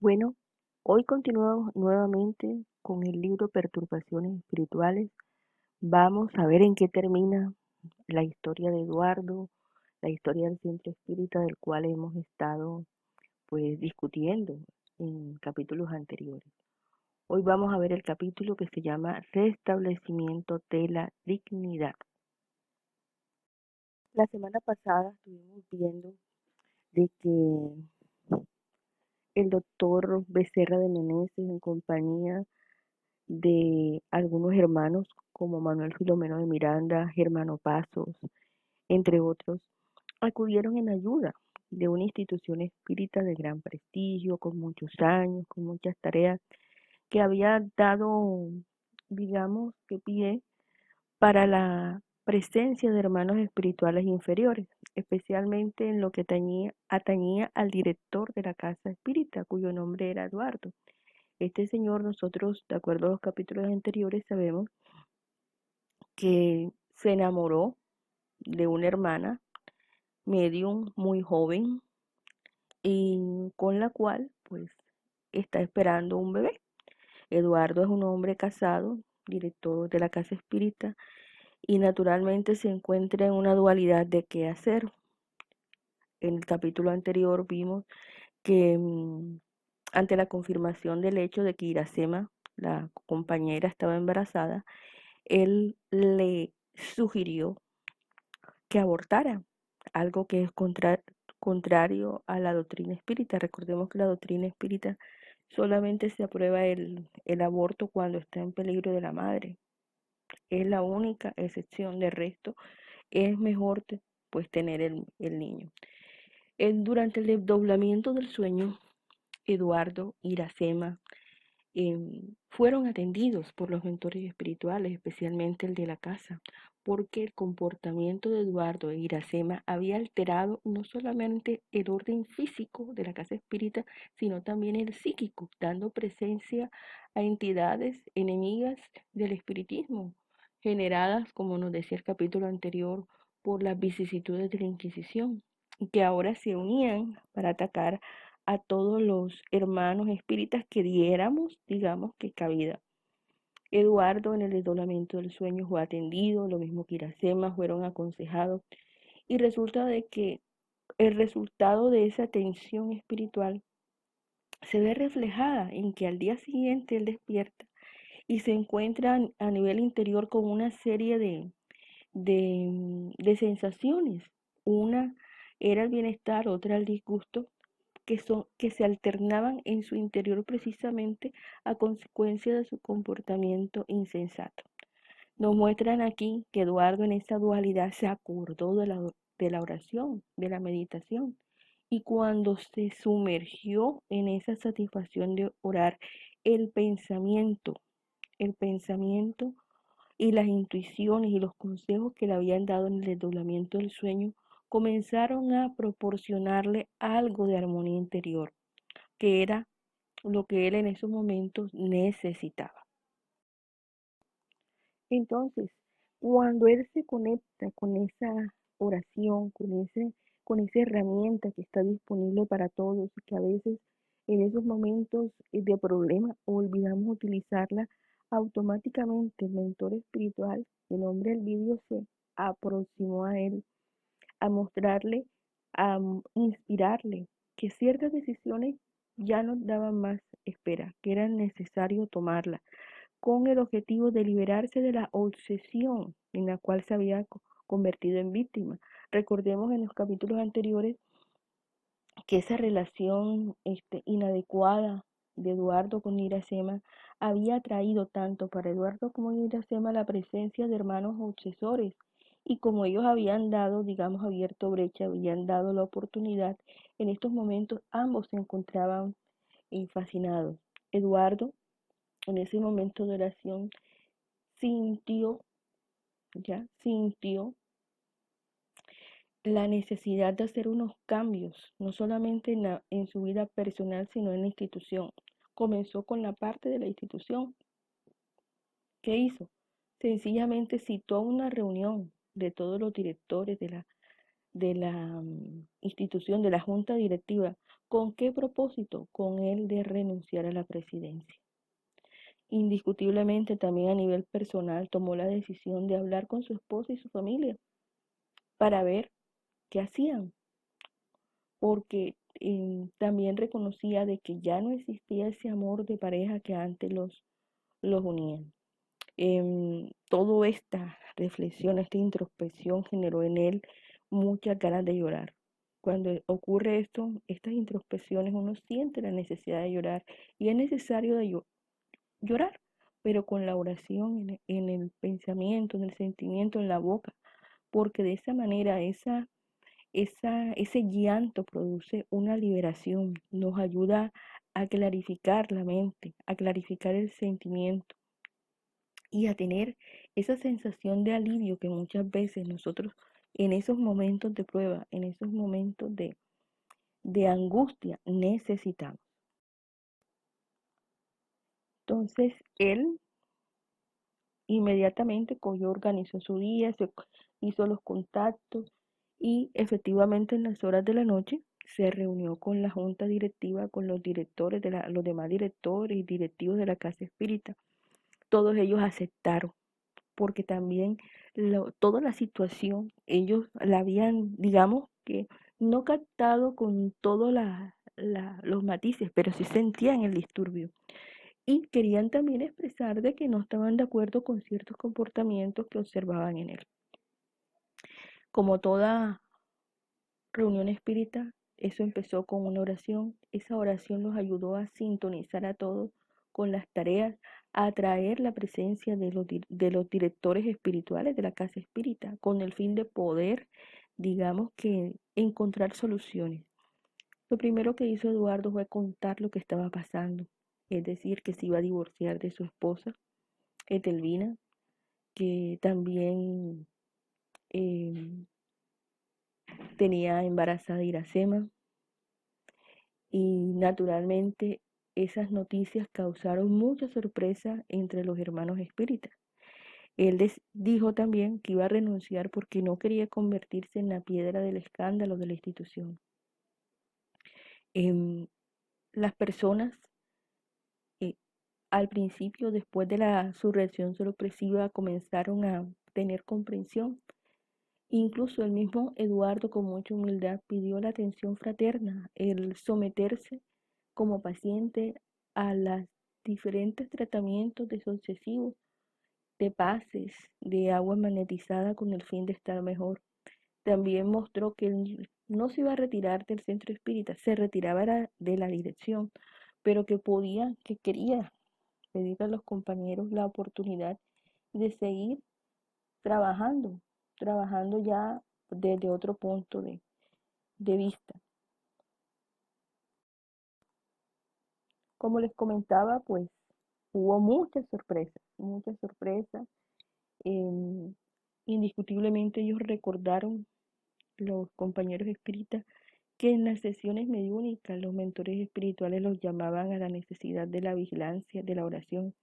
Bueno, hoy continuamos nuevamente con el libro Perturbaciones Espirituales. Vamos a ver en qué termina la historia de Eduardo, la historia del centro espírita del cual hemos estado pues discutiendo en capítulos anteriores. Hoy vamos a ver el capítulo que se llama Restablecimiento de la Dignidad. La semana pasada estuvimos viendo de que el doctor Becerra de Meneses en compañía de algunos hermanos como Manuel Filomeno de Miranda, Germano Pasos, entre otros, acudieron en ayuda de una institución espírita de gran prestigio, con muchos años, con muchas tareas, que había dado, digamos, que pie para la presencia de hermanos espirituales inferiores, especialmente en lo que atañía al director de la casa espírita, cuyo nombre era Eduardo. Este señor, nosotros, de acuerdo a los capítulos anteriores, sabemos que se enamoró de una hermana medium muy joven y con la cual pues está esperando un bebé. Eduardo es un hombre casado, director de la casa espírita, y naturalmente se encuentra en una dualidad de qué hacer. En el capítulo anterior vimos que ante la confirmación del hecho de que Iracema, la compañera, estaba embarazada, él le sugirió que abortara, algo que es contrario a la doctrina espírita. Recordemos que la doctrina espírita solamente se aprueba el aborto cuando está en peligro de la madre. Es la única excepción. De resto, es mejor pues tener el niño. Durante el desdoblamiento del sueño, Eduardo, Iracema, fueron atendidos por los mentores espirituales, especialmente el de la casa, porque el comportamiento de Eduardo e Iracema había alterado no solamente el orden físico de la casa espírita, sino también el psíquico, dando presencia a entidades enemigas del espiritismo, generadas, como nos decía el capítulo anterior, por las vicisitudes de la Inquisición, y que ahora se unían para atacar a todos los hermanos espíritas que diéramos, digamos, que cabida. Eduardo en el desdoblamiento del sueño fue atendido, lo mismo que Iracema, fueron aconsejados y resulta de que el resultado de esa tensión espiritual se ve reflejada en que al día siguiente él despierta y se encuentra a nivel interior con una serie de sensaciones. Una era el bienestar, otra el disgusto, que se alternaban en su interior precisamente a consecuencia de su comportamiento insensato. Nos muestran aquí que Eduardo en esa dualidad se acordó de la oración, de la meditación, y cuando se sumergió en esa satisfacción de orar, el pensamiento, el pensamiento y las intuiciones y los consejos que le habían dado en el desdoblamiento del sueño comenzaron a proporcionarle algo de armonía interior, que era lo que él en esos momentos necesitaba. Entonces, cuando él se conecta con esa oración, con esa herramienta que está disponible para todos, que a veces en esos momentos de problema olvidamos utilizarla, automáticamente el mentor espiritual, el hombre del vídeo, se aproximó a él a mostrarle, a inspirarle que ciertas decisiones ya no daban más espera, que era necesario tomarlas, con el objetivo de liberarse de la obsesión en la cual se había convertido en víctima. Recordemos en los capítulos anteriores que esa relación inadecuada de Eduardo con Iracema había traído tanto para Eduardo como Iracema la presencia de hermanos obsesores, y como ellos habían dado, digamos, abierto brecha, habían dado la oportunidad, en estos momentos ambos se encontraban fascinados. Eduardo, en ese momento de oración, sintió, sintió la necesidad de hacer unos cambios, no solamente en su vida personal, sino en la institución. Comenzó con la parte de la institución. ¿Qué hizo? Sencillamente citó una reunión de todos los directores de la institución, de la junta directiva, ¿Con qué propósito? Con el de renunciar a la presidencia. Indiscutiblemente también a nivel personal tomó la decisión de hablar con su esposa y su familia para ver qué hacían, porque también reconocía de que ya no existía ese amor de pareja que antes los unía. Toda esta reflexión, esta introspección generó en él muchas ganas de llorar. Cuando ocurre esto, estas introspecciones, uno siente la necesidad de llorar y es necesario llorar, pero con la oración en el pensamiento, en el sentimiento, en la boca, porque de esa manera ese llanto produce una liberación, nos ayuda a clarificar la mente, a clarificar el sentimiento y a tener esa sensación de alivio que muchas veces nosotros en esos momentos de prueba, en esos momentos de angustia necesitamos. Entonces él inmediatamente cogió, organizó su día, hizo los contactos y efectivamente en las horas de la noche se reunió con la junta directiva, con los directores, los demás directores y directivos de la Casa Espírita. Todos ellos aceptaron porque también toda la situación ellos la habían, digamos que no captado con todos los matices, pero sí sentían el disturbio. Y querían también expresar de que no estaban de acuerdo con ciertos comportamientos que observaban en él. Como toda reunión espírita, eso empezó con una oración. Esa oración nos ayudó a sintonizar a todos con las tareas, a atraer la presencia de los directores espirituales de la casa espírita, con el fin de poder, digamos que, encontrar soluciones. Lo primero que hizo Eduardo fue contar lo que estaba pasando, es decir, que se iba a divorciar de su esposa, Etelvina, que también eh, tenía embarazada a Iracema, y naturalmente esas noticias causaron mucha sorpresa entre los hermanos espíritas. Él dijo también que iba a renunciar porque no quería convertirse en la piedra del escándalo de la institución. Las personas eh, al principio, después de su reacción sorpresiva, comenzaron a tener comprensión. Incluso el mismo Eduardo con mucha humildad pidió la atención fraterna, el someterse como paciente a los diferentes tratamientos sucesivos de pases, de agua magnetizada con el fin de estar mejor. También mostró que él no se iba a retirar del centro espírita, se retiraba de la dirección, pero que podía, que quería pedirle a los compañeros la oportunidad de seguir trabajando, trabajando ya desde otro punto de vista. Como les comentaba, pues hubo muchas sorpresas, muchas sorpresas. Eh, Indiscutiblemente ellos recordaron, los compañeros espíritas, que en las sesiones mediúnicas los mentores espirituales los llamaban a la necesidad de la vigilancia, de la oración,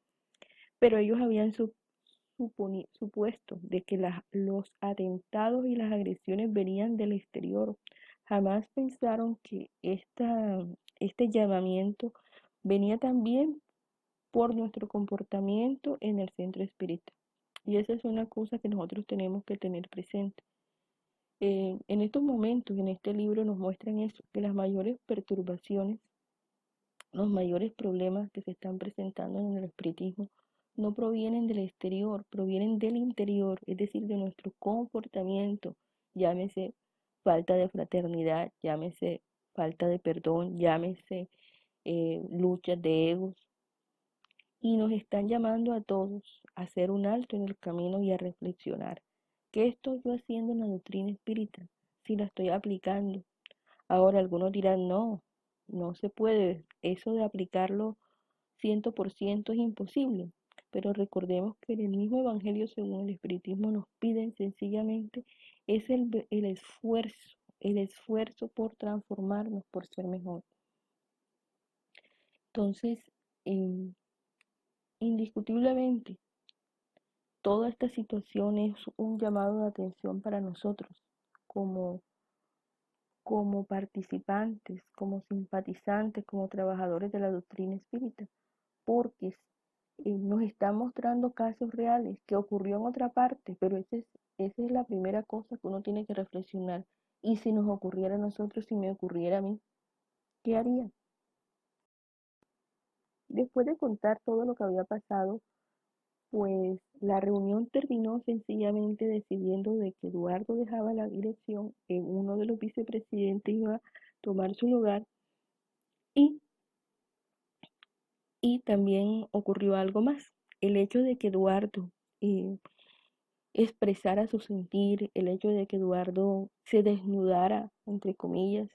pero ellos habían supuesto de que los atentados y las agresiones venían del exterior. Jamás pensaron que este llamamiento venía también por nuestro comportamiento en el centro espiritual. Y esa es una cosa que nosotros tenemos que tener presente. En estos momentos, en este libro nos muestran eso, que las mayores perturbaciones, los mayores problemas que se están presentando en el espiritismo no provienen del exterior, provienen del interior, es decir, de nuestro comportamiento, llámese falta de fraternidad, llámese falta de perdón, llámese luchas de egos, y nos están llamando a todos a hacer un alto en el camino y a reflexionar. ¿Qué estoy yo haciendo en la doctrina espírita? Si la estoy aplicando. Ahora algunos dirán, no, no se puede. Eso de aplicarlo 100% es imposible. Pero recordemos que en el mismo Evangelio según el Espiritismo nos piden sencillamente es el esfuerzo por transformarnos, por ser mejor. Entonces, eh, indiscutiblemente, toda esta situación es un llamado de atención para nosotros como como participantes, como simpatizantes, como trabajadores de la doctrina espírita, porque nos están mostrando casos reales que ocurrió en otra parte, pero esa es la primera cosa que uno tiene que reflexionar. Y si nos ocurriera a nosotros, si me ocurriera a mí, ¿qué haría? Después de contar todo lo que había pasado, pues la reunión terminó sencillamente decidiendo de que Eduardo dejaba la dirección, que uno de los vicepresidentes iba a tomar su lugar y, y también ocurrió algo más. El hecho de que Eduardo eh, expresara su sentir, el hecho de que Eduardo se desnudara, entre comillas,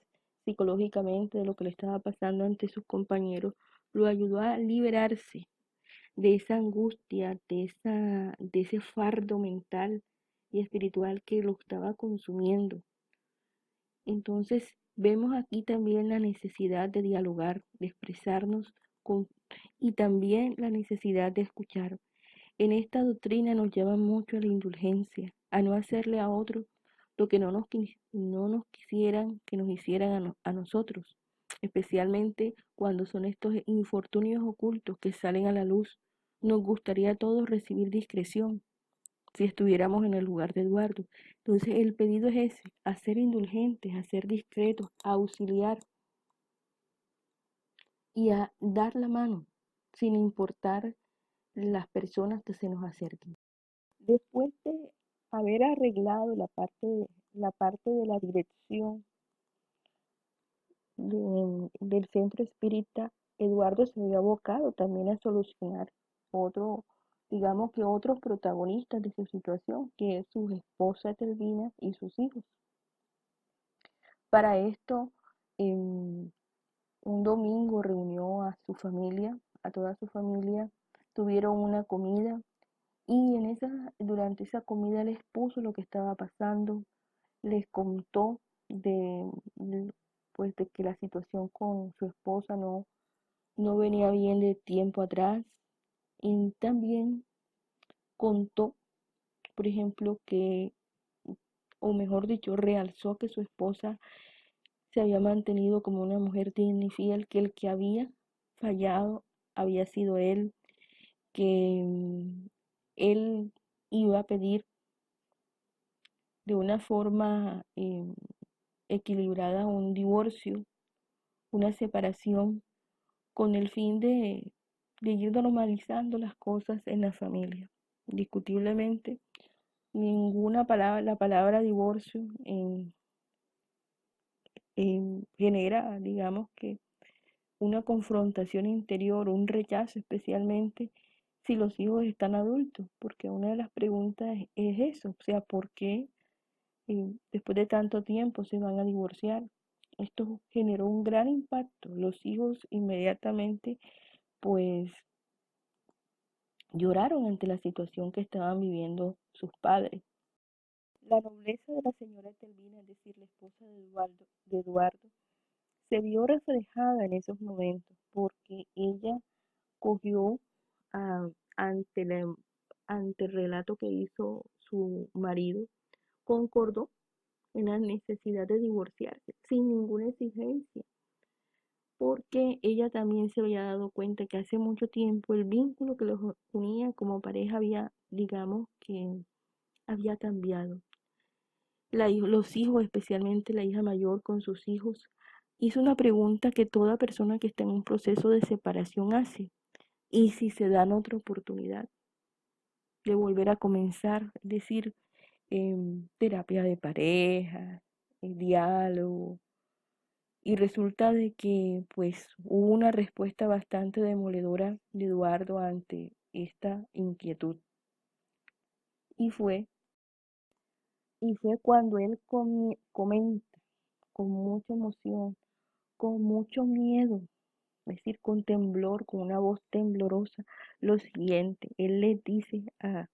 psicológicamente de lo que le estaba pasando ante sus compañeros, lo ayudó a liberarse de esa angustia, de ese fardo mental y espiritual que lo estaba consumiendo. Entonces, vemos aquí también la necesidad de dialogar, de expresarnos con, y también la necesidad de escuchar. En esta doctrina nos llama mucho a la indulgencia, a no hacerle a otros lo que no nos quisieran que nos hicieran a nosotros, especialmente cuando son estos infortunios ocultos que salen a la luz. Nos gustaría a todos recibir discreción si estuviéramos en el lugar de Eduardo. Entonces el pedido es ese, a ser indulgentes, a ser discretos, a auxiliar y a dar la mano sin importar las personas que se nos acerquen. Después de haber arreglado la parte de la dirección del centro espírita, Eduardo se había abocado también a solucionar otro, digamos que otros protagonistas de su situación, que es su esposa Telvina y sus hijos. Para esto, un domingo reunió a su familia, a toda su familia, tuvieron una comida y durante esa comida les puso lo que estaba pasando, les contó de, pues de que la situación con su esposa no venía bien de tiempo atrás y también contó, por ejemplo, o mejor dicho, realzó que su esposa se había mantenido como una mujer digna y fiel, que el que había fallado había sido él, que él iba a pedir de una forma equilibrada un divorcio, una separación, con el fin de ir normalizando las cosas en la familia. Indiscutiblemente, ninguna palabra, la palabra divorcio genera, digamos que, una confrontación interior, un rechazo, especialmente si los hijos están adultos, porque una de las preguntas es eso, o sea, ¿por qué después de tanto tiempo se van a divorciar? Esto generó un gran impacto. Los hijos inmediatamente pues lloraron ante la situación que estaban viviendo sus padres. La nobleza de la señora Telvina, es decir, la esposa de Eduardo, se vio reflejada en esos momentos porque ella cogió ah, ante, la- ante el relato que hizo su marido, concordó en la necesidad de divorciarse sin ninguna exigencia, porque ella también se había dado cuenta que hace mucho tiempo el vínculo que los unía como pareja había, digamos que había cambiado. Los hijos, especialmente la hija mayor con sus hijos, hizo una pregunta que toda persona que está en un proceso de separación hace. ¿Y si se dan otra oportunidad de volver a comenzar? Es decir, terapia de pareja, diálogo. Y resulta de que pues hubo una respuesta bastante demoledora de Eduardo ante esta inquietud. Y fue, y fue cuando él comenta con mucha emoción, con mucho miedo, es decir, con temblor, con una voz temblorosa, lo siguiente. Él le dice a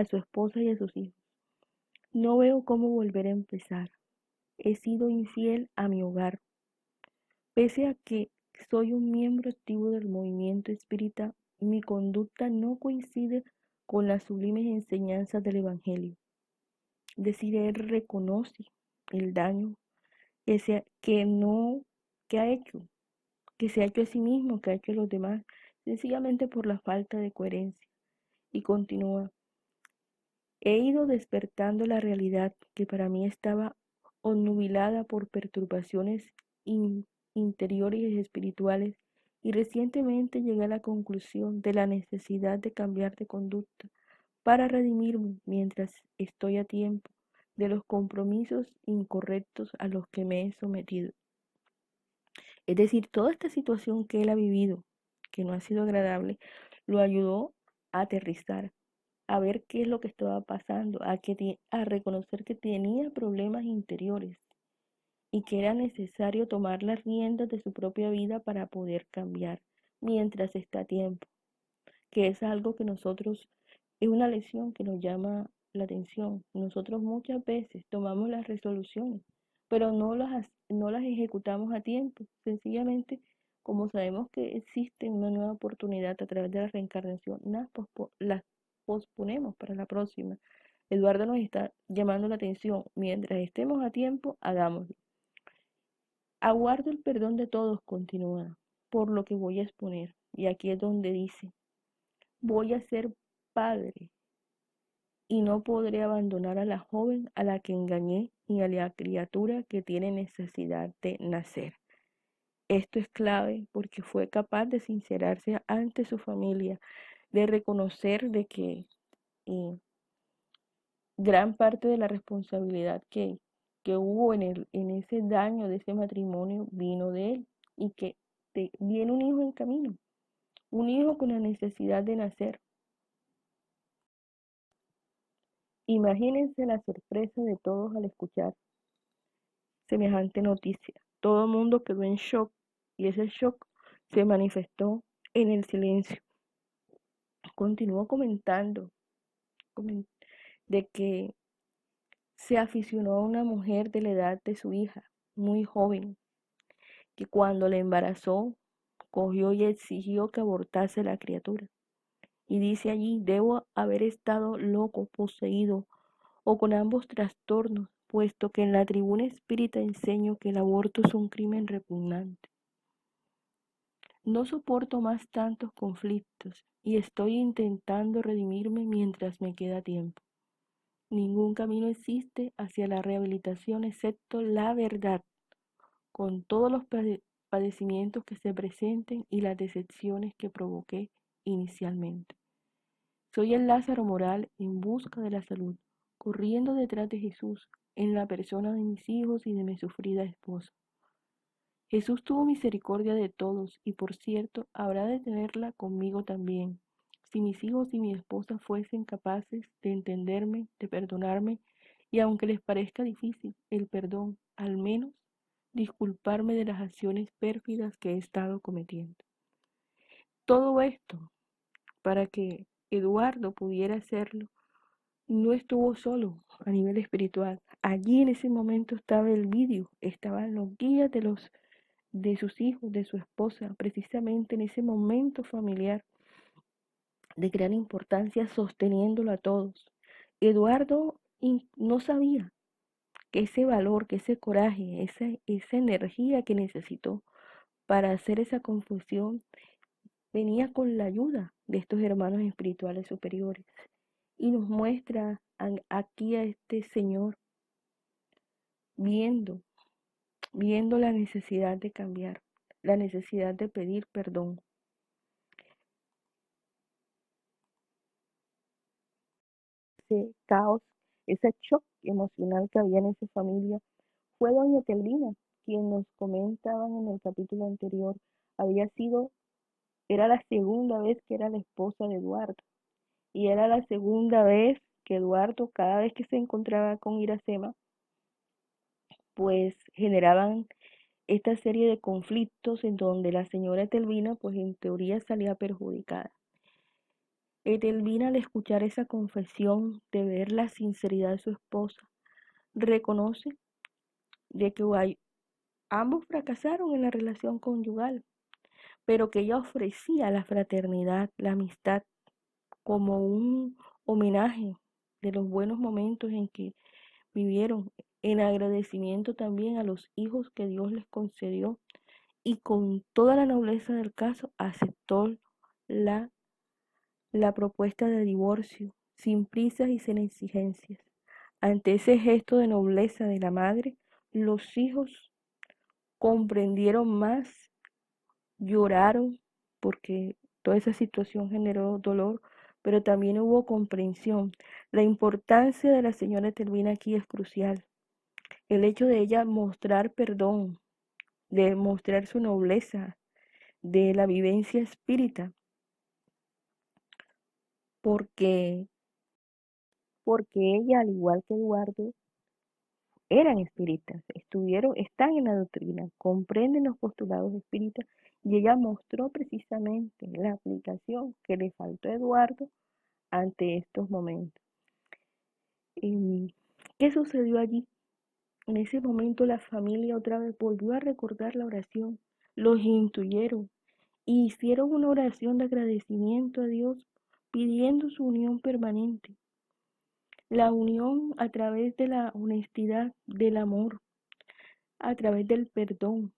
su esposa y a sus hijos: no veo cómo volver a empezar. He sido infiel a mi hogar. Pese a que soy un miembro activo del movimiento espírita, mi conducta no coincide con las sublimes enseñanzas del Evangelio. Es decir, él reconoce el daño, que no, que ha hecho, que se ha hecho a sí mismo, que ha hecho a los demás, sencillamente por la falta de coherencia. Y continúa, he ido despertando la realidad que para mí estaba obnubilada por perturbaciones in- interiores y espirituales, y recientemente llegué a la conclusión de la necesidad de cambiar de conducta para redimirme mientras estoy a tiempo de los compromisos incorrectos a los que me he sometido. Es decir, toda esta situación que él ha vivido, que no ha sido agradable, lo ayudó a aterrizar, a ver qué es lo que estaba pasando, a reconocer que tenía problemas interiores y que era necesario tomar las riendas de su propia vida para poder cambiar mientras está a tiempo, que es algo que nosotros, es una lección que nos llama la atención. Nosotros muchas veces tomamos las resoluciones, pero no las ejecutamos a tiempo. Sencillamente, como sabemos que existe una nueva oportunidad a través de la reencarnación, las posponemos para la próxima. Eduardo nos está llamando la atención. Mientras estemos a tiempo, hagámoslo. Aguardo el perdón de todos, continúa, por lo que voy a exponer. Y aquí es donde dice, voy a ser padre y no podré abandonar a la joven a la que engañé ni a la criatura que tiene necesidad de nacer. Esto es clave porque fue capaz de sincerarse ante su familia, de reconocer de que eh, gran parte de la responsabilidad que hubo en ese daño de ese matrimonio vino de él y que viene un hijo en camino, un hijo con la necesidad de nacer. Imagínense la sorpresa de todos al escuchar semejante noticia. Todo el mundo quedó en shock y ese shock se manifestó en el silencio. Continuó comentando de que se aficionó a una mujer de la edad de su hija, muy joven, que cuando la embarazó, cogió y exigió que abortase la criatura. Y dice allí, debo haber estado loco, poseído o con ambos trastornos, puesto que en la tribuna espírita enseño que el aborto es un crimen repugnante. No soporto más tantos conflictos y estoy intentando redimirme mientras me queda tiempo. Ningún camino existe hacia la rehabilitación excepto la verdad, con todos los padecimientos que se presenten y las decepciones que provoqué inicialmente. Soy el Lázaro moral en busca de la salud, corriendo detrás de Jesús en la persona de mis hijos y de mi sufrida esposa. Jesús tuvo misericordia de todos y por cierto habrá de tenerla conmigo también. Si mis hijos y mi esposa fuesen capaces de entenderme, de perdonarme, y aunque les parezca difícil el perdón, al menos disculparme de las acciones pérfidas que he estado cometiendo. Todo esto para que Eduardo pudiera hacerlo, no estuvo solo a nivel espiritual. Allí en ese momento estaba el vídeo, estaban los guías de sus hijos, de su esposa, precisamente en ese momento familiar de gran importancia, sosteniéndolo a todos. Eduardo no sabía que ese valor, que ese coraje, esa energía que necesitó para hacer esa confusión venía con la ayuda de estos hermanos espirituales superiores. Y nos muestra aquí a este Señor viendo, viendo la necesidad de cambiar, la necesidad de pedir perdón. Ese caos, ese shock emocional que había en esa familia, fue doña Telvina, quien nos comentaban en el capítulo anterior, había sido, era la segunda vez que era la esposa de Eduardo, y era la segunda vez que Eduardo, cada vez que se encontraba con Iracema, pues generaban esta serie de conflictos en donde la señora Etelvina, pues en teoría salía perjudicada. Etelvina, al escuchar esa confesión, de ver la sinceridad de su esposa, reconoce de que ambos fracasaron en la relación conyugal, pero que ella ofrecía la fraternidad, la amistad, como un homenaje de los buenos momentos en que vivieron en agradecimiento también a los hijos que Dios les concedió y con toda la nobleza del caso aceptó la, la propuesta de divorcio, sin prisas y sin exigencias. Ante ese gesto de nobleza de la madre, los hijos comprendieron más, lloraron, porque toda esa situación generó dolor, pero también hubo comprensión. La importancia de la señora Termina aquí es crucial. El hecho de ella mostrar perdón, de mostrar su nobleza, de la vivencia espírita, porque, porque ella, al igual que Eduardo, eran espíritas, están en la doctrina, comprenden los postulados espíritas y ella mostró precisamente la aplicación que le faltó a Eduardo ante estos momentos. ¿Y qué sucedió allí? En ese momento la familia otra vez volvió a recordar la oración, los intuyeron y hicieron una oración de agradecimiento a Dios pidiendo su unión permanente, la unión a través de la honestidad, del amor, a través del perdón.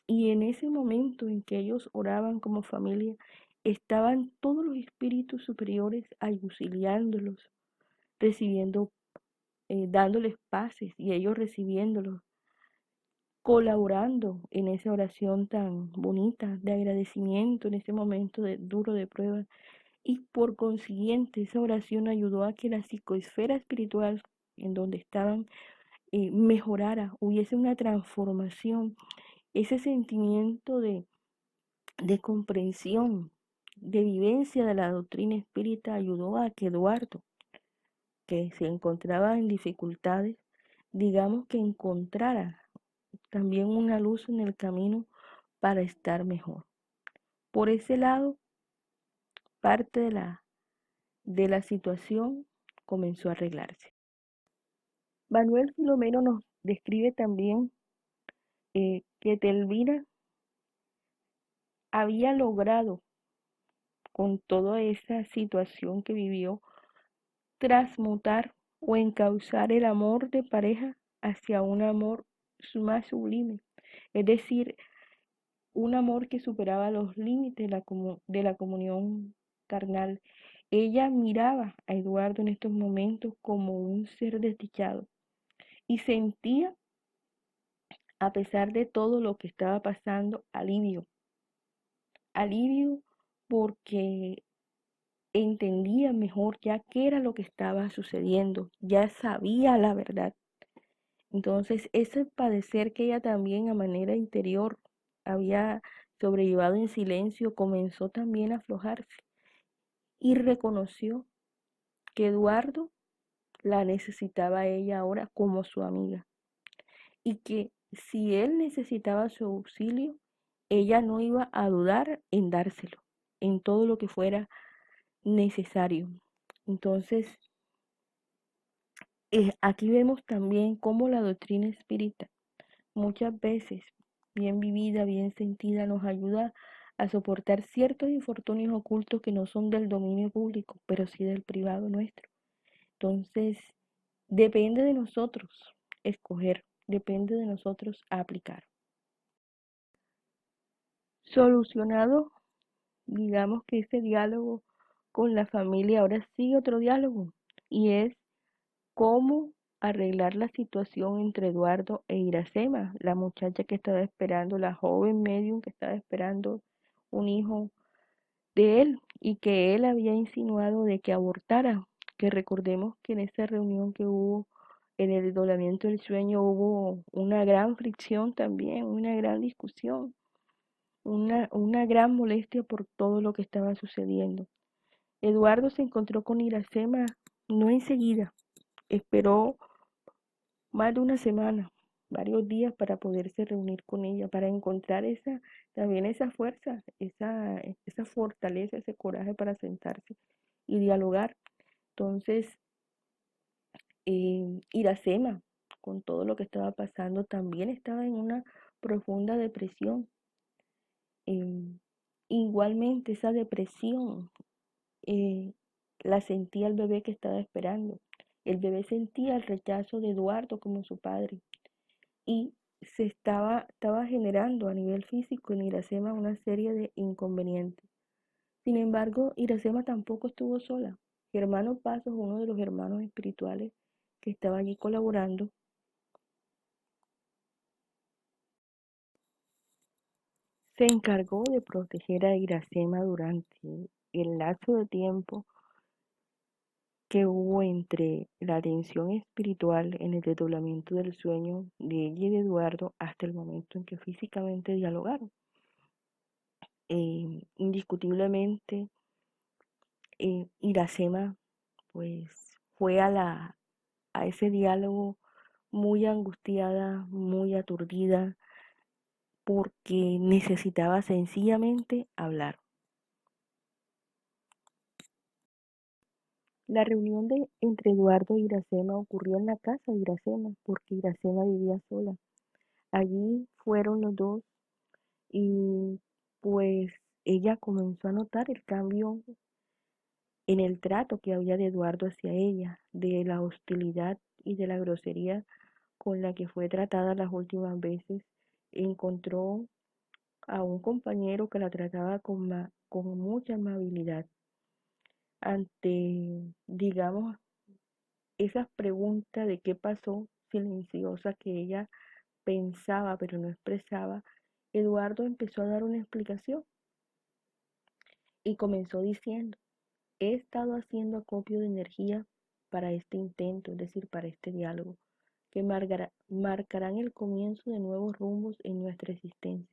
Y en ese momento en que ellos oraban como familia, estaban todos los espíritus superiores auxiliándolos, recibiendo, dándoles paces y ellos recibiéndolos, colaborando en esa oración tan bonita de agradecimiento en ese momento duro de prueba. Y por consiguiente, esa oración ayudó a que la psicoesfera espiritual en donde estaban mejorara, hubiese una transformación, ese sentimiento de comprensión, de vivencia de la doctrina espírita ayudó a que Eduardo, que se encontraba en dificultades, digamos que encontrara también una luz en el camino para estar mejor. Por ese lado, parte de la situación comenzó a arreglarse. Manuel Filomeno nos describe también que Telvira había logrado con toda esa situación que vivió transmutar o encauzar el amor de pareja hacia un amor más sublime, es decir, un amor que superaba los límites de la comunión carnal. Ella miraba a Eduardo en estos momentos como un ser desdichado y sentía, a pesar de todo lo que estaba pasando, alivio. Alivio porque entendía mejor ya qué era lo que estaba sucediendo, ya sabía la verdad. Entonces, ese padecer que ella también a manera interior había sobrellevado en silencio comenzó también a aflojarse y reconoció que Eduardo la necesitaba a ella ahora como su amiga y que si él necesitaba su auxilio, ella no iba a dudar en dárselo en todo lo que fuera necesario. Entonces, aquí vemos también cómo la doctrina espírita muchas veces, bien vivida, bien sentida, nos ayuda a soportar ciertos infortunios ocultos que no son del dominio público, pero sí del privado nuestro. Entonces, depende de nosotros escoger, depende de nosotros aplicar. Solucionado, digamos que ese diálogo con la familia, ahora sí otro diálogo, y es cómo arreglar la situación entre Eduardo e Iracema, la muchacha que estaba esperando, la joven medium que estaba esperando un hijo de él y que él había insinuado de que abortara, que recordemos que en esa reunión que hubo en el desdoblamiento del sueño hubo una gran fricción también, una gran discusión, una gran molestia por todo lo que estaba sucediendo. Eduardo se encontró con Iracema no enseguida, esperó más de una semana, varios días para poderse reunir con ella, para encontrar también esa fuerza, esa fortaleza, ese coraje para sentarse y dialogar. Entonces, Iracema, con todo lo que estaba pasando, también estaba en una profunda depresión. Em, Igualmente, esa depresión eh, la sentía el bebé que estaba esperando. El bebé sentía el rechazo de Eduardo como su padre y estaba generando a nivel físico en Iracema una serie de inconvenientes. Sin embargo, Iracema tampoco estuvo sola. Germano Pasos, uno de los hermanos espirituales que estaba allí colaborando, se encargó de proteger a Iracema durante el lapso de tiempo que hubo entre la atención espiritual en el desdoblamiento del sueño de ella y de Eduardo hasta el momento en que físicamente dialogaron. Indiscutiblemente, Iracema pues fue a ese diálogo muy angustiada, muy aturdida, porque necesitaba sencillamente hablar. La reunión entre Eduardo y Iracema ocurrió en la casa de Iracema, porque Iracema vivía sola. Allí fueron los dos y pues ella comenzó a notar el cambio en el trato que había de Eduardo hacia ella, de la hostilidad y de la grosería con la que fue tratada las últimas veces. Encontró a un compañero que la trataba con mucha amabilidad. Ante, digamos, esas preguntas de qué pasó silenciosa que ella pensaba pero no expresaba, Eduardo empezó a dar una explicación y comenzó diciendo: he estado haciendo acopio de energía para este intento, es decir, para este diálogo, que marcarán el comienzo de nuevos rumbos en nuestra existencia.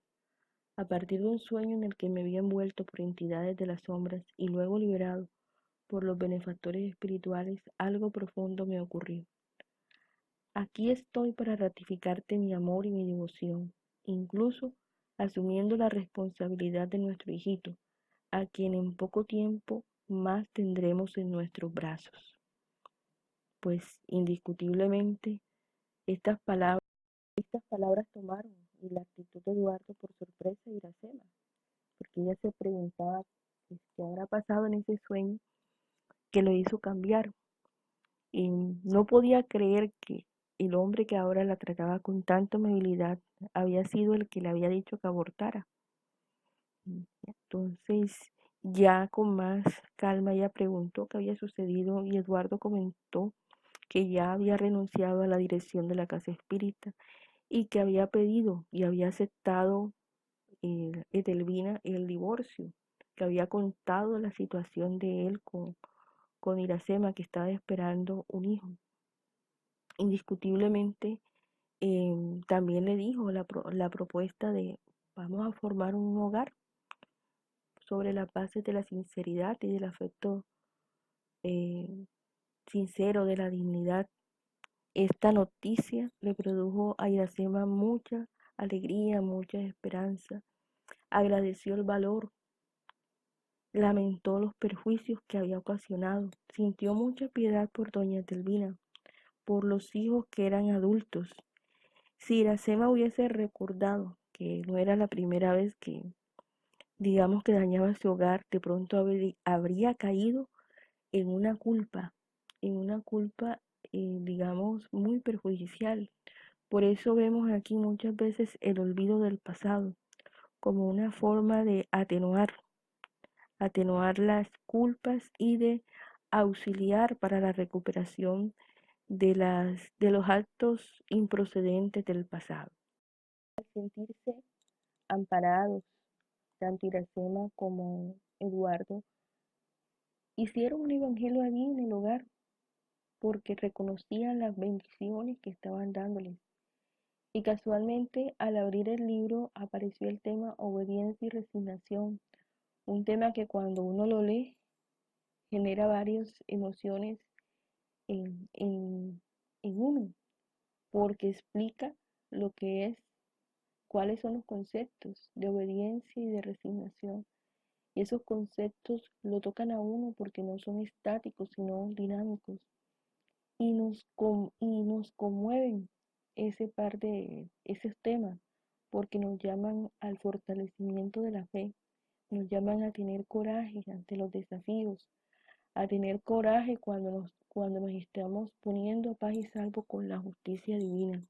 A partir de un sueño en el que me había envuelto por entidades de las sombras y luego liberado por los benefactores espirituales, algo profundo me ocurrió. Aquí estoy para ratificarte mi amor y mi devoción, incluso asumiendo la responsabilidad de nuestro hijito, a quien en poco tiempo más tendremos en nuestros brazos. Pues indiscutiblemente estas palabras tomaron y la actitud de Eduardo por sorpresa y Iracema, porque ella se preguntaba pues, qué habrá pasado en ese sueño que lo hizo cambiar. Y no podía creer que el hombre que ahora la trataba con tanta amabilidad había sido el que le había dicho que abortara. Entonces, ya con más calma, ella preguntó qué había sucedido y Eduardo comentó que ya había renunciado a la dirección de la casa espírita y que había pedido y había aceptado Edelvina el divorcio, que había contado la situación de él con Iracema, que estaba esperando un hijo. Indiscutiblemente, también le dijo la propuesta de vamos a formar un hogar sobre las bases de la sinceridad y del afecto eh, sincero, de la dignidad. Esta noticia le produjo a Iracema mucha alegría, mucha esperanza. Agradeció el valor, lamentó los perjuicios que había ocasionado, sintió mucha piedad por doña Delvina, por los hijos que eran adultos. Si Iracema hubiese recordado que no era la primera vez que, digamos, que dañaba su hogar, de pronto habría caído en una culpa, digamos, muy perjudicial. Por eso vemos aquí muchas veces el olvido del pasado como una forma de atenuar las culpas y de auxiliar para la recuperación de los actos improcedentes del pasado. Al sentirse amparados, tanto Iracema como Eduardo hicieron un evangelio allí en el hogar porque reconocían las bendiciones que estaban dándoles. Y casualmente al abrir el libro apareció el tema obediencia y resignación, un tema que cuando uno lo lee genera varias emociones en, en, en uno, porque explica lo que es, cuáles son los conceptos de obediencia y de resignación. Y esos conceptos lo tocan a uno porque no son estáticos, sino dinámicos. Y nos conmueven esos temas, porque nos llaman al fortalecimiento de la fe, nos llaman a tener coraje ante los desafíos, a tener coraje cuando nos estamos poniendo a paz y salvo con la justicia divina.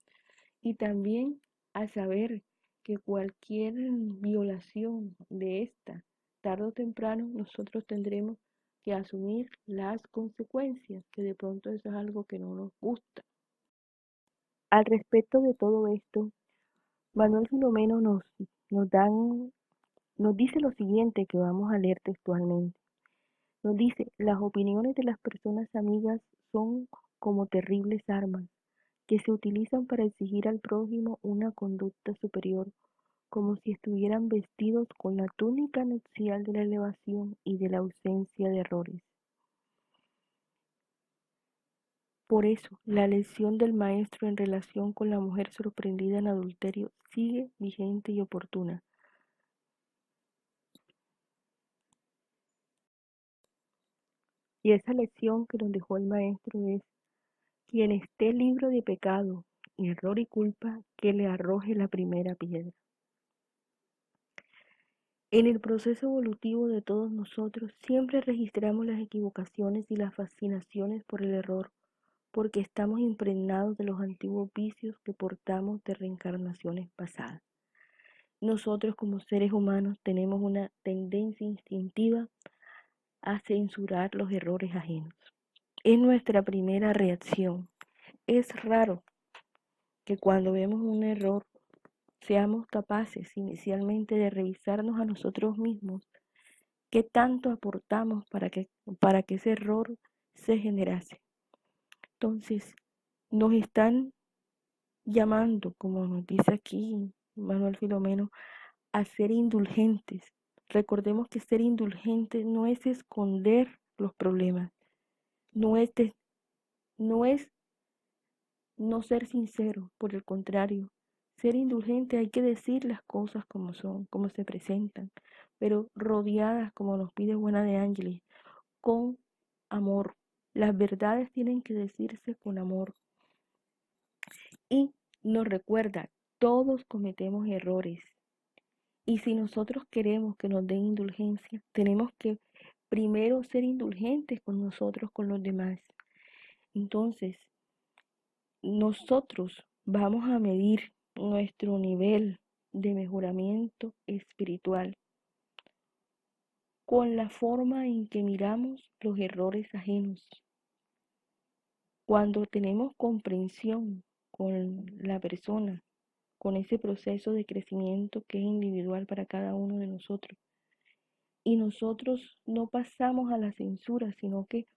Y también a saber que cualquier violación de esta, tarde o temprano, nosotros tendremos que asumir las consecuencias, que de pronto eso es algo que no nos gusta. Al respecto de todo esto, Manuel Filomeno nos dice lo siguiente que vamos a leer textualmente. Nos dice, las opiniones de las personas amigas son como terribles armas que se utilizan para exigir al prójimo una conducta superior, como si estuvieran vestidos con la túnica nupcial de la elevación y de la ausencia de errores. Por eso, la lección del maestro en relación con la mujer sorprendida en adulterio sigue vigente y oportuna. Y esa lección que nos dejó el maestro es, quien esté libre de pecado, error y culpa, que le arroje la primera piedra. En el proceso evolutivo de todos nosotros siempre registramos las equivocaciones y las fascinaciones por el error, porque estamos impregnados de los antiguos vicios que portamos de reencarnaciones pasadas. Nosotros como seres humanos tenemos una tendencia instintiva a censurar los errores ajenos. Es nuestra primera reacción. Es raro que cuando vemos un error seamos capaces inicialmente de revisarnos a nosotros mismos qué tanto aportamos para que ese error se generase. Entonces, nos están llamando, como nos dice aquí Manuel Filomeno, a ser indulgentes. Recordemos que ser indulgente no es esconder los problemas, no es, no es no ser sincero, por el contrario, ser indulgente hay que decir las cosas como son, como se presentan, pero rodeadas, como nos pide Juana de Ángeles, con amor. Las verdades tienen que decirse con amor. Y nos recuerda, todos cometemos errores. Y si nosotros queremos que nos den indulgencia, tenemos que primero ser indulgentes con nosotros, con los demás. Entonces, nosotros vamos a medir nuestro nivel de mejoramiento espiritual con la forma en que miramos los errores ajenos. Cuando tenemos comprensión con la persona, con ese proceso de crecimiento que es individual para cada uno de nosotros, y nosotros no pasamos a la censura, sino que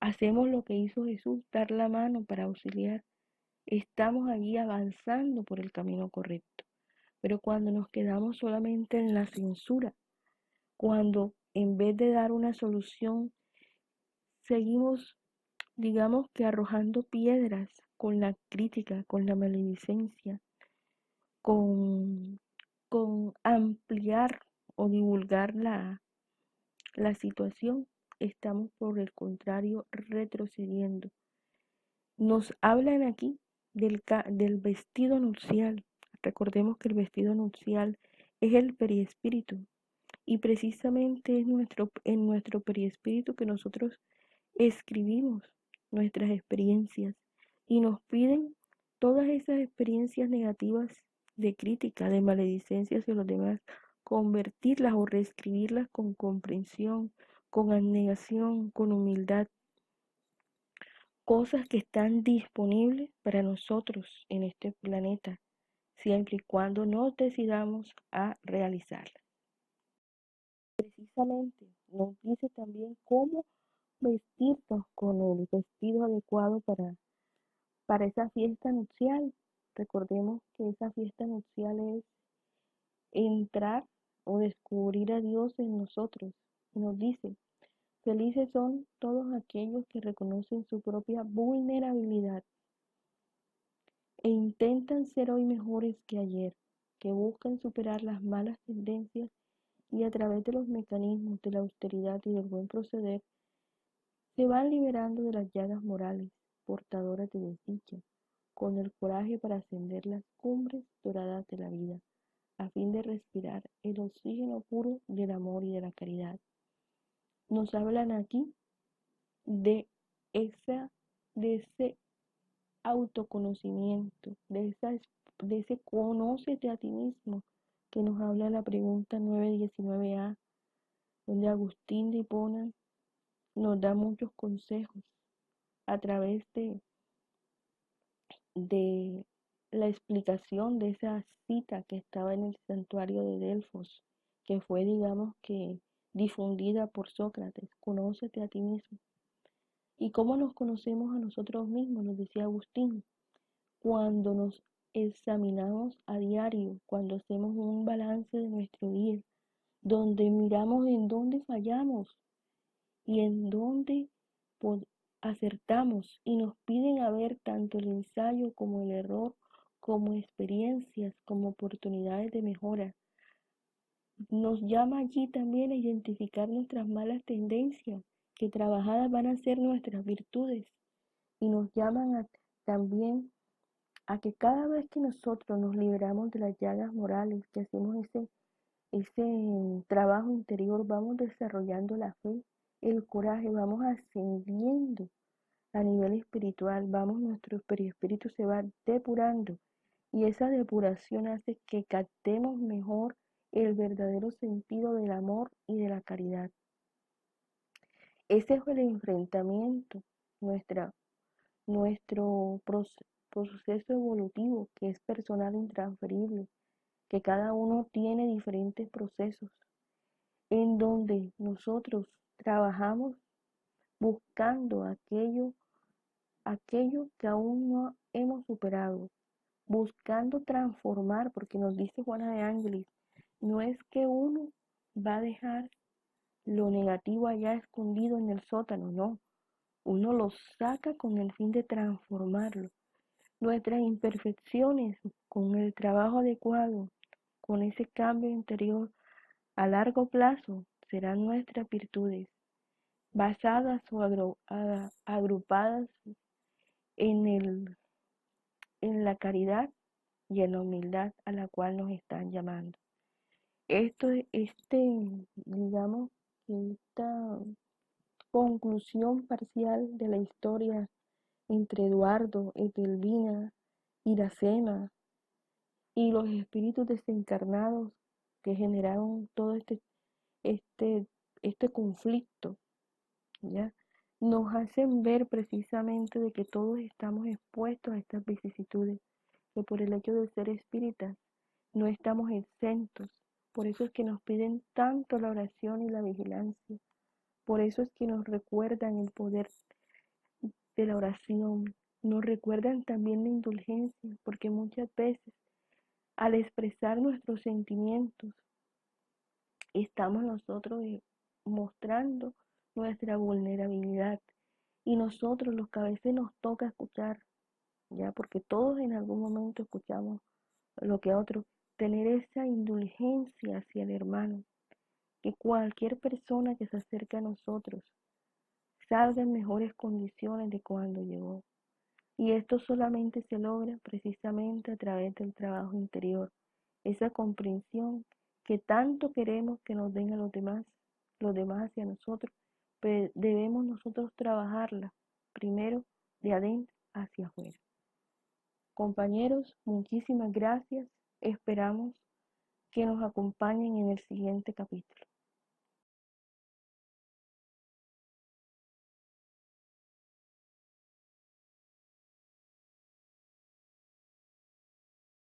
hacemos lo que hizo Jesús, dar la mano para auxiliar, estamos allí avanzando por el camino correcto. Pero cuando nos quedamos solamente en la censura, cuando en vez de dar una solución, seguimos, digamos que arrojando piedras con la crítica, con la maledicencia, con, con ampliar o divulgar la situación, estamos por el contrario retrocediendo. Nos hablan aquí del vestido nupcial. Recordemos que el vestido nupcial es el periespíritu y precisamente es en nuestro periespíritu que nosotros escribimos nuestras experiencias y nos piden todas esas experiencias negativas de crítica, de maledicencia hacia los demás, convertirlas o reescribirlas con comprensión, con abnegación, con humildad, cosas que están disponibles para nosotros en este planeta, siempre y cuando nos decidamos a realizarlas. Precisamente nos dice también cómo vestirnos con el vestido adecuado para esa fiesta nupcial. Recordemos que esa fiesta nupcial es entrar o descubrir a Dios en nosotros. Y nos dice, felices son todos aquellos que reconocen su propia vulnerabilidad e intentan ser hoy mejores que ayer, que buscan superar las malas tendencias y a través de los mecanismos de la austeridad y del buen proceder, se van liberando de las llagas morales, portadoras de desdicha, con el coraje para ascender las cumbres doradas de la vida, a fin de respirar el oxígeno puro del amor y de la caridad. Nos hablan aquí de esa, de ese autoconocimiento, de ese conócete a ti mismo que nos habla la pregunta 919a, donde Agustín de Hipona nos da muchos consejos a través de la explicación de esa cita que estaba en el santuario de Delfos, que fue, digamos que, difundida por Sócrates. Conócete a ti mismo. ¿Y cómo nos conocemos a nosotros mismos? Nos decía Agustín, cuando nos examinamos a diario, cuando hacemos un balance de nuestro día, donde miramos en dónde fallamos y en dónde acertamos y nos piden a ver tanto el ensayo como el error, como experiencias, como oportunidades de mejora. Nos llama allí también a identificar nuestras malas tendencias, que trabajadas van a ser nuestras virtudes, y nos llaman también a que cada vez que nosotros nos liberamos de las llagas morales, que hacemos ese trabajo interior, vamos desarrollando la fe, el coraje, vamos ascendiendo a nivel espiritual, nuestro perispíritu se va depurando y esa depuración hace que captemos mejor el verdadero sentido del amor y de la caridad. Ese es el enfrentamiento, nuestro proceso evolutivo, que es personal e intransferible, que cada uno tiene diferentes procesos, en donde nosotros trabajamos buscando aquello que aún no hemos superado, buscando transformar, porque nos dice Juana de Ángeles, no es que uno va a dejar lo negativo allá escondido en el sótano, no, uno lo saca con el fin de transformarlo. Nuestras imperfecciones, con el trabajo adecuado, con ese cambio interior a largo plazo, serán nuestras virtudes, basadas o agrupadas en en la caridad y en la humildad a la cual nos están llamando. Digamos, esta conclusión parcial de la historia entre Eduardo, Etelvina, Iracema y los espíritus desencarnados que generaron todo este, este conflicto, ¿ya? Nos hacen ver precisamente de que todos estamos expuestos a estas vicisitudes, que por el hecho de ser espíritas no estamos exentos. Por eso es que nos piden tanto la oración y la vigilancia. Por eso es que nos recuerdan el poder de la oración. Nos recuerdan también la indulgencia, porque muchas veces al expresar nuestros sentimientos, estamos nosotros mostrando nuestra vulnerabilidad. Y nosotros, los que a veces nos toca escuchar, ya, porque todos en algún momento escuchamos lo que otros, tener esa indulgencia hacia el hermano, que cualquier persona que se acerque a nosotros salga en mejores condiciones de cuando llegó. Y esto solamente se logra precisamente a través del trabajo interior, esa comprensión que tanto queremos que nos den a los demás hacia nosotros, pero debemos nosotros trabajarla primero de adentro hacia afuera. Compañeros, muchísimas gracias. Esperamos que nos acompañen en el siguiente capítulo.